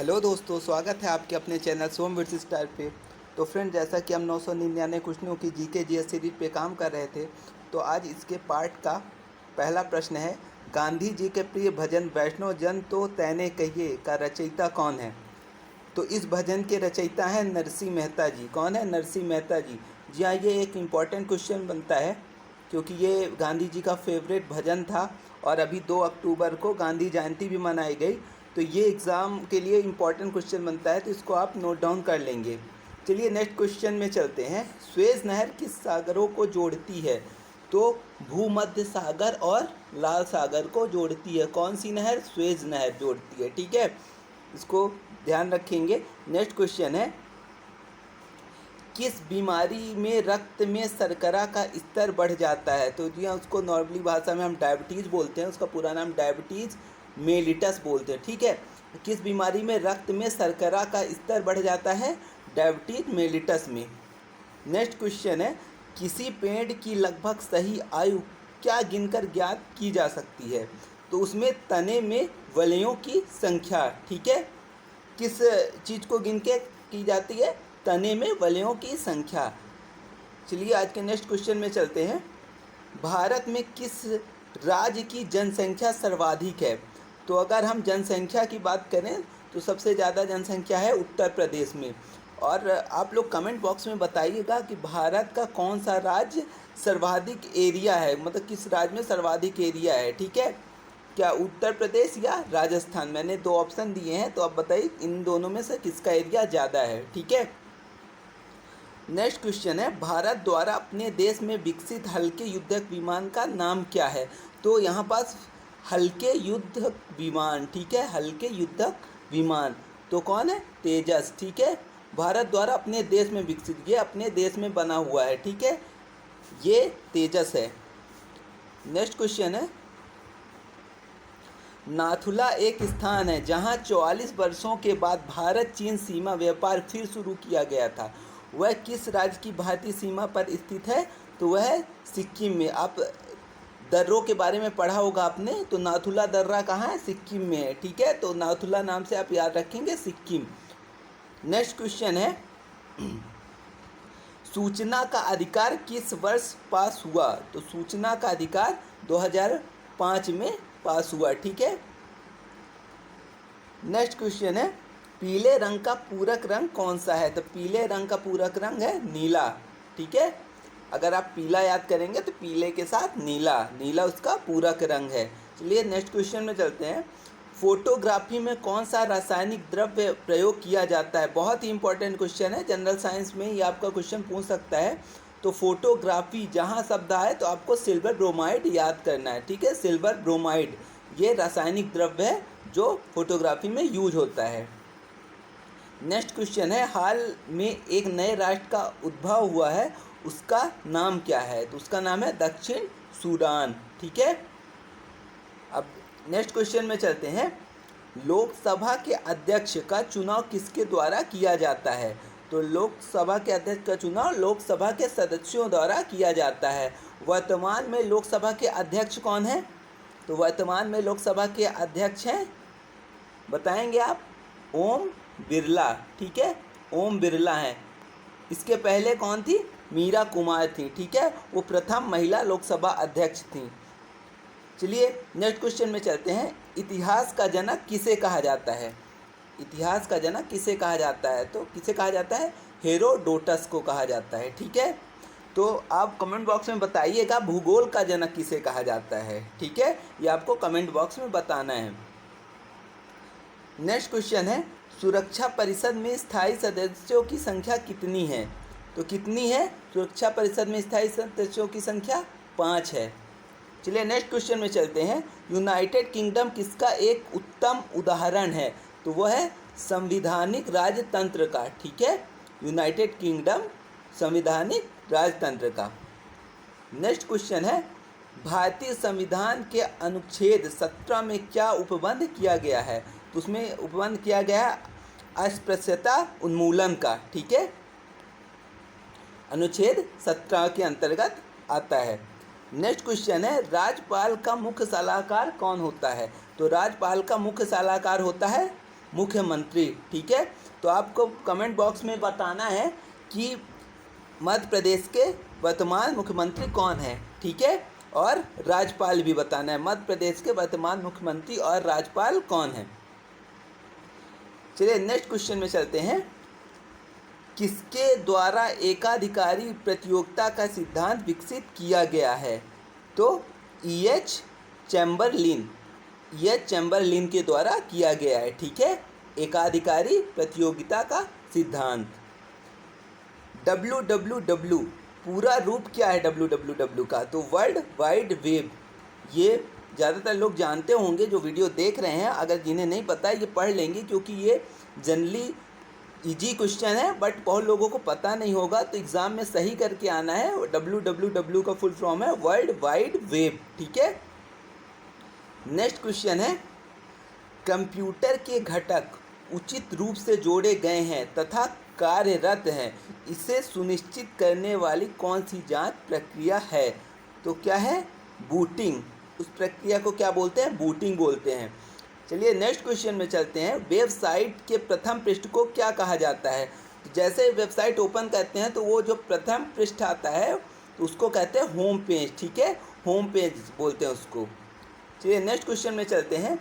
Hello दोस्तों, स्वागत है आपके अपने चैनल सोम विर्स स्टार पे। तो फ्रेंड, जैसा कि हम 999 क्वेश्चनों की जीके जीएस सीरीज पे काम कर रहे थे, तो आज इसके पार्ट का पहला प्रश्न है, गांधी जी के प्रिय भजन वैष्णव जन तो तैने कहिए का रचयिता कौन है। तो इस भजन के रचयिता हैं नरसिंह मेहता जी। कौन है? नरसिंह मेहता जी। जी हाँ, ये एक इम्पॉर्टेंट क्वेश्चन बनता है क्योंकि ये गांधी जी का फेवरेट भजन था और अभी 2 अक्टूबर को गांधी जयंती भी मनाई गई। तो ये एग्ज़ाम के लिए इम्पॉर्टेंट क्वेश्चन बनता है, तो इसको आप नोट डाउन कर लेंगे। चलिए नेक्स्ट क्वेश्चन में चलते हैं। स्वेज नहर किस सागरों को जोड़ती है? तो भूमध्य सागर और लाल सागर को जोड़ती है। कौन सी नहर? स्वेज नहर जोड़ती है। ठीक है, इसको ध्यान रखेंगे। नेक्स्ट क्वेश्चन है, किस बीमारी में रक्त में शर्करा का स्तर बढ़ जाता है? तो जी हाँ, उसको नॉर्मली भाषा में हम डायबिटीज़ बोलते हैं, उसका पूरा नाम डायबिटीज़ मेलिटस बोलते हैं। ठीक है, किस बीमारी में रक्त में शर्करा का स्तर बढ़ जाता है? डायबिटीज मेलिटस में। नेक्स्ट क्वेश्चन है, किसी पेड़ की लगभग सही आयु क्या गिनकर ज्ञात की जा सकती है? तो उसमें तने में वलयों की संख्या। ठीक है, किस चीज़ को गिन के की जाती है? तने में वलयों की संख्या। चलिए आज के नेक्स्ट क्वेश्चन में चलते हैं। भारत में किस राज्य की जनसंख्या सर्वाधिक है? तो अगर हम जनसंख्या की बात करें तो सबसे ज़्यादा जनसंख्या है उत्तर प्रदेश में। और आप लोग कमेंट बॉक्स में बताइएगा कि भारत का कौन सा राज्य सर्वाधिक एरिया है, मतलब किस राज्य में सर्वाधिक एरिया है। ठीक है, क्या उत्तर प्रदेश या राजस्थान? मैंने 2 ऑप्शन दिए हैं, तो आप बताइए इन दोनों में से किसका एरिया ज़्यादा है। ठीक है, नेक्स्ट क्वेश्चन है, भारत द्वारा अपने देश में विकसित हल्के युद्धक विमान का नाम क्या है? तो यहाँ पास हल्के युद्धक विमान। ठीक है, हल्के युद्धक विमान तो कौन है? तेजस। ठीक है, भारत द्वारा अपने देश में विकसित, ये अपने देश में बना हुआ है। ठीक है, ये तेजस है। नेक्स्ट क्वेश्चन है, नाथुला एक स्थान है जहां 44 वर्षों के बाद भारत चीन सीमा व्यापार फिर शुरू किया गया था। वह किस राज्य की भारतीय सीमा पर स्थित है? तो वह है सिक्किम में। आप दर्रों के बारे में पढ़ा होगा आपने, तो नाथुला दर्रा कहाँ है? सिक्किम में है। ठीक है, तो नाथुला नाम से आप याद रखेंगे, सिक्किम। नेक्स्ट क्वेश्चन है, सूचना का अधिकार किस वर्ष पास हुआ? तो सूचना का अधिकार 2005 में पास हुआ। ठीक है, नेक्स्ट क्वेश्चन है, पीले रंग का पूरक रंग कौन सा है? तो पीले रंग का पूरक रंग है नीला। ठीक है, अगर आप पीला याद करेंगे तो पीले के साथ नीला, नीला उसका पूरक रंग है। चलिए नेक्स्ट क्वेश्चन में चलते हैं। फोटोग्राफी में कौन सा रासायनिक द्रव्य प्रयोग किया जाता है? बहुत ही इंपॉर्टेंट क्वेश्चन है, जनरल साइंस में ही आपका क्वेश्चन पूछ सकता है। तो फोटोग्राफी जहाँ शब्द आए तो आपको सिल्वर ब्रोमाइड याद करना है। ठीक है, सिल्वर ब्रोमाइड ये रासायनिक द्रव्य है जो फोटोग्राफी में यूज होता है। नेक्स्ट क्वेश्चन है, हाल में एक नए राष्ट्र का उद्भव हुआ है, उसका नाम क्या है? तो उसका नाम है दक्षिण सूडान। ठीक है, अब नेक्स्ट क्वेश्चन में चलते हैं। लोकसभा के अध्यक्ष का चुनाव किसके द्वारा किया जाता है? तो लोकसभा के अध्यक्ष का चुनाव लोकसभा के सदस्यों द्वारा किया जाता है। वर्तमान में लोकसभा के अध्यक्ष कौन है? तो वर्तमान में लोकसभा के अध्यक्ष हैं, बताएंगे आप? ओम बिरला। ठीक है, ओम बिरला हैं। इसके पहले कौन थी? मीरा कुमार थी। ठीक है, वो प्रथम महिला लोकसभा अध्यक्ष थी। चलिए नेक्स्ट क्वेश्चन में चलते हैं। इतिहास का जनक किसे कहा जाता है? इतिहास का जनक किसे कहा जाता है? तो किसे कहा जाता है? हेरोडोटस को कहा जाता है। ठीक है, तो आप कमेंट बॉक्स में बताइएगा भूगोल का जनक किसे कहा जाता है। ठीक है, ये आपको कमेंट बॉक्स में बताना है। नेक्स्ट क्वेश्चन है, सुरक्षा परिषद में स्थायी सदस्यों की संख्या कितनी है? तो कितनी है सुरक्षा परिषद में स्थायी सदस्यों की संख्या? 5 है। चलिए नेक्स्ट क्वेश्चन में चलते हैं। यूनाइटेड किंगडम किसका एक उत्तम उदाहरण है? तो वह है संविधानिक राजतंत्र का। ठीक है, यूनाइटेड किंगडम संविधानिक राजतंत्र का। नेक्स्ट क्वेश्चन है, भारतीय संविधान के अनुच्छेद 17 में क्या उपबंध किया गया है? तो उसमें उपबंध किया गया है अस्पृश्यता उन्मूलन का। ठीक है, अनुच्छेद 17 के अंतर्गत आता है। नेक्स्ट क्वेश्चन है, राज्यपाल का मुख्य सलाहकार कौन होता है? तो राज्यपाल का मुख्य सलाहकार होता है मुख्यमंत्री। ठीक है, तो आपको कमेंट बॉक्स में बताना है कि मध्य प्रदेश के वर्तमान मुख्यमंत्री कौन है। ठीक है, और राज्यपाल भी बताना है, मध्य प्रदेश के वर्तमान मुख्यमंत्री और राज्यपाल कौन है। चलिए नेक्स्ट क्वेश्चन में चलते हैं। किसके द्वारा एकाधिकारी प्रतियोगिता का सिद्धांत विकसित किया गया है? तो E.H. Chamberlain, E.H. चैम्बरलिन के द्वारा किया गया है। ठीक है, एकाधिकारी प्रतियोगिता का सिद्धांत। WWW पूरा रूप क्या है WWW का? तो वर्ल्ड वाइड वेब। ये ज़्यादातर लोग जानते होंगे जो वीडियो देख रहे हैं, अगर जिन्हें नहीं पता है ये पढ़ लेंगे क्योंकि ये जनरली इजी क्वेश्चन है, बट बहुत लोगों को पता नहीं होगा, तो एग्ज़ाम में सही करके आना है। WWW का फुल फॉर्म है वर्ल्ड वाइड वेब। ठीक है, नेक्स्ट क्वेश्चन है, कंप्यूटर के घटक उचित रूप से जोड़े गए हैं तथा कार्यरत हैं, इसे सुनिश्चित करने वाली कौन सी जांच प्रक्रिया है? तो क्या है? बूटिंग। उस प्रक्रिया को क्या बोलते हैं? बूटिंग बोलते हैं। चलिए नेक्स्ट क्वेश्चन में चलते हैं। वेबसाइट के प्रथम पृष्ठ को क्या कहा जाता है? तो जैसे वेबसाइट ओपन करते हैं तो वो जो प्रथम पृष्ठ आता है तो उसको कहते हैं होम पेज। ठीक है, होम पेज बोलते हैं उसको। चलिए नेक्स्ट क्वेश्चन में चलते हैं।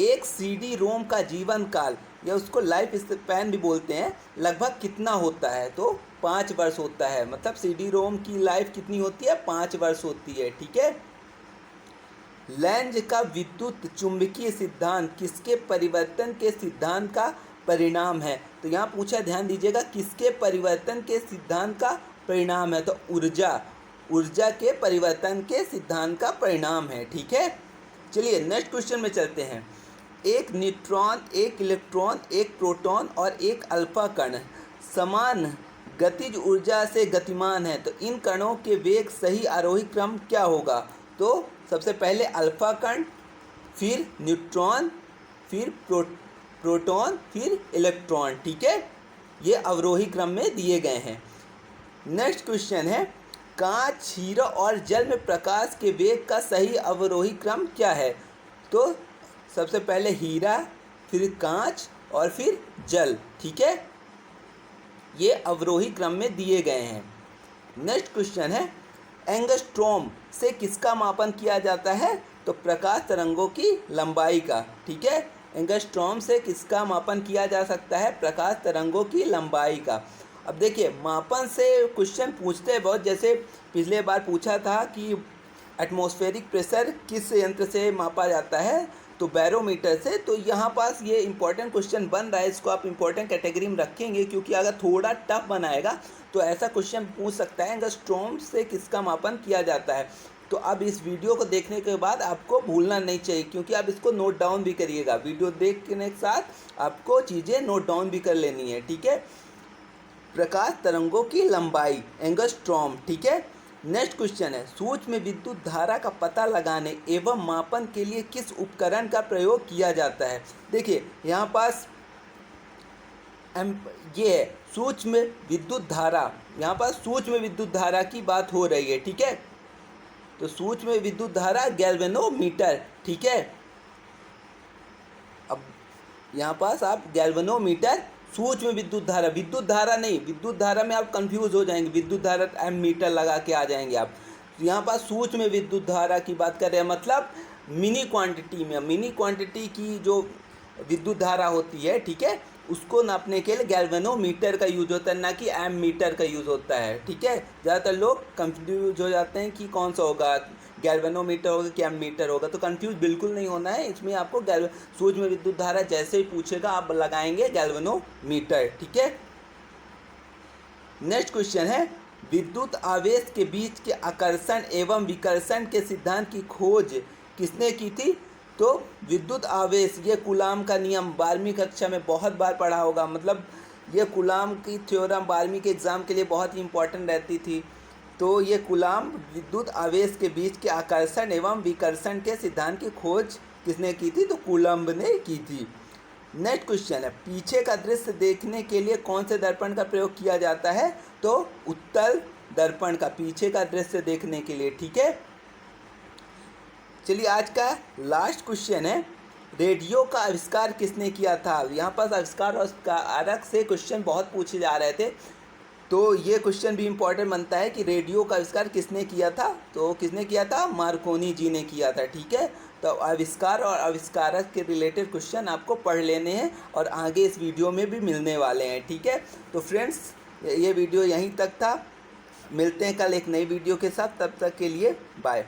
एक CD रोम का जीवन काल या उसको लाइफ स्पैन भी बोलते हैं, लगभग कितना होता है? तो 5 वर्ष होता है। मतलब CD रोम की लाइफ कितनी होती है? 5 वर्ष होती है। ठीक है, लेंज का विद्युत चुंबकीय सिद्धांत किसके परिवर्तन के सिद्धांत का परिणाम है? तो यहाँ पूछा, ध्यान दीजिएगा, किसके परिवर्तन के सिद्धांत का परिणाम है? तो ऊर्जा के परिवर्तन के सिद्धांत का परिणाम है। ठीक है, चलिए नेक्स्ट क्वेश्चन में चलते हैं। एक न्यूट्रॉन, एक इलेक्ट्रॉन, एक प्रोटॉन और एक अल्फा कण समान गतिज ऊर्जा से गतिमान है, तो इन कणों के वेग सही आरोही क्रम क्या होगा? तो सबसे पहले अल्फा कण, फिर न्यूट्रॉन, फिर प्रोटॉन, फिर इलेक्ट्रॉन। ठीक है, ये अवरोही क्रम में दिए गए हैं। नेक्स्ट क्वेश्चन है, कांच, हीरा और जल में प्रकाश के वेग का सही अवरोही क्रम क्या है? तो सबसे पहले हीरा, फिर कांच और फिर जल। ठीक है, ये अवरोही क्रम में दिए गए हैं। नेक्स्ट क्वेश्चन है, एंगस्ट्रॉम से किसका मापन किया जाता है? तो प्रकाश तरंगों की लंबाई का। ठीक है, एंगस्ट्रॉम से किसका मापन किया जा सकता है? प्रकाश तरंगों की लंबाई का। अब देखिए, मापन से क्वेश्चन पूछते हैं बहुत, जैसे पिछले बार पूछा था कि एटमॉस्फेरिक प्रेशर किस यंत्र से मापा जाता है? तो बैरोमीटर से। तो यहाँ पास ये इंपॉर्टेंट क्वेश्चन बन रहा है, इसको आप इंपॉर्टेंट कैटेगरी में रखेंगे क्योंकि अगर थोड़ा टफ बनाएगा तो ऐसा क्वेश्चन पूछ सकता है, एंगस्ट्रॉम से किसका मापन किया जाता है। तो अब इस वीडियो को देखने के बाद आपको भूलना नहीं चाहिए, क्योंकि आप इसको नोट डाउन भी करिएगा। वीडियो देखने के साथ आपको चीज़ें नोट डाउन भी कर लेनी है। ठीक है, प्रकाश तरंगों की लंबाई, एंगस्ट्रॉम। ठीक है, नेक्स्ट क्वेश्चन है, सूक्ष्म विद्युत धारा का पता लगाने एवं मापन के लिए किस उपकरण का प्रयोग किया जाता है? देखिए यहाँ पास ये है सूक्ष्म विद्युत धारा, यहाँ पास सूक्ष्म विद्युत धारा की बात हो रही है। ठीक है, तो सूक्ष्म विद्युत धारा गैल्वेनोमीटर। ठीक है, अब यहाँ पास आप गैल्वेनोमीटर, सूक्ष्म विद्युत धारा नहीं, विद्युत धारा में आप कंफ्यूज हो जाएंगे, विद्युत धारा एमीटर लगा के आ जाएंगे आप। तो यहाँ पास सूक्ष्म विद्युत धारा की बात कर रहे हैं, मतलब मिनी क्वांटिटी में, मिनी क्वांटिटी की जो विद्युत धारा होती है, ठीक है, उसको नापने के लिए गैल्वेनोमीटर का यूज होता है, ना कि एमीटर का यूज़ होता है। ठीक है, ज़्यादातर लोग कंफ्यूज हो जाते हैं कि कौन सा होगा, गैल्वेनोमीटर होगा कि एमीटर होगा। तो कंफ्यूज बिल्कुल नहीं होना है, इसमें आपको सूक्ष्म विद्युत धारा जैसे ही पूछेगा आप लगाएंगे गैल्वेनोमीटर। ठीक है, नेक्स्ट क्वेश्चन है, विद्युत आवेश के बीच के आकर्षण एवं विकर्षण के सिद्धांत की खोज किसने की थी? तो विद्युत आवेश, ये कूलाम का नियम 12वीं कक्षा में बहुत बार पढ़ा होगा, मतलब ये कूलाम की थ्योरम 12वीं के एग्ज़ाम के लिए बहुत ही इंपॉर्टेंट रहती थी। तो ये कूलाम विद्युत आवेश के बीच के आकर्षण एवं विकर्षण के सिद्धांत की खोज किसने की थी? तो कूलम्ब ने की थी। नेक्स्ट क्वेश्चन है, पीछे का दृश्य देखने के लिए कौन से दर्पण का प्रयोग किया जाता है? तो उत्तल दर्पण का, पीछे का दृश्य देखने के लिए। ठीक है, चलिए आज का लास्ट क्वेश्चन है, रेडियो का आविष्कार किसने किया था? यहाँ पर आविष्कार और आविष्कारक से क्वेश्चन बहुत पूछे जा रहे थे, तो ये क्वेश्चन भी इम्पोर्टेंट बनता है कि रेडियो का आविष्कार किसने किया था? तो किसने किया था? मार्कोनी जी ने किया था। ठीक है, तो आविष्कार और आविष्कारक के रिलेटेड क्वेश्चन आपको पढ़ लेने हैं और आगे इस वीडियो में भी मिलने वाले हैं। ठीक है, तो फ्रेंड्स ये वीडियो यहीं तक था, मिलते हैं कल एक नई वीडियो के साथ, तब तक के लिए बाय।